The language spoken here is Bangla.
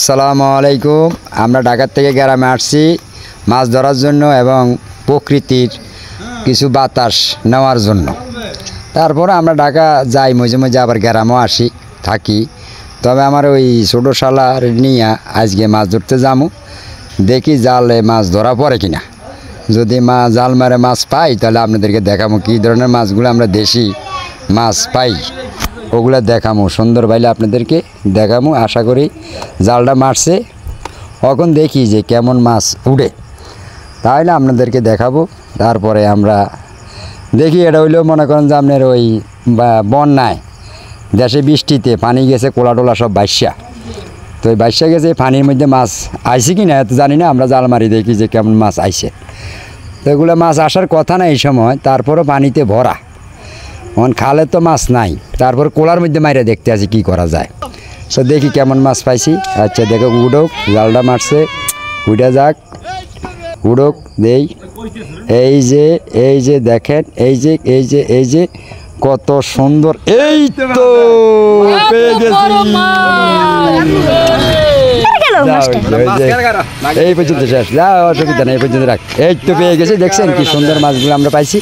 আসসালামু আলাইকুম। আমরা ঢাকা থেকে গ্রামে আসছি মাছ ধরার জন্য এবং প্রকৃতির কিছু বাতাস নেওয়ার জন্য। তারপরে আমরা ঢাকা যাই, মাঝে মাঝে আবার গ্রামেও আসি থাকি। তবে আমার ওই ছোটো শালার নিয়ে আজকে মাছ ধরতে যাবো, দেখি জালে মাছ ধরা পড়ে কিনা। যদি জাল মারে মাছ পাই তাহলে আপনাদেরকে দেখাবো কী ধরনের মাছগুলো আমরা দেশি মাছ পাই, ওগুলো দেখামো সুন্দর বাইলে আপনাদেরকে দেখামো। আশা করি জালটা মারছে, এখন দেখি যে কেমন মাছ উঠে, তাহলে আপনাদেরকে দেখাবো। তারপরে আমরা দেখি, এটা হইলেও মনে করেন যে আপনার ওই বন্যায় দেশে বৃষ্টিতে পানি গেছে, কোলা টোলা সব বাইশা, তো ওই বাইশা গেছে, পানির মধ্যে মাছ আইছে কি না এত জানি না, আমরা জাল মারি দেখি যে কেমন মাছ আইছে। তো এগুলো মাছ আসার কথা না এই সময়, তারপরও পানিতে ভরা, এখন খালে তো মাছ নাই, তারপর কোলার মধ্যে মাইরে দেখতে আছি কি করা যায়। তো দেখি কেমন মাছ পাইছি। আচ্ছা দেখো, উডোক, জালটা মারছে, উঠে যাক, উডোক দেই। এই যে দেখেন, এই যে কত সুন্দর, এই তো পেয়ে গেছি। এই পর্যন্ত শেষ, যা অসুবিধা নেই, এই পর্যন্ত রাখ। এই তো পেয়ে গেছে, দেখছেন কি সুন্দর মাছগুলো আমরা পাইছি।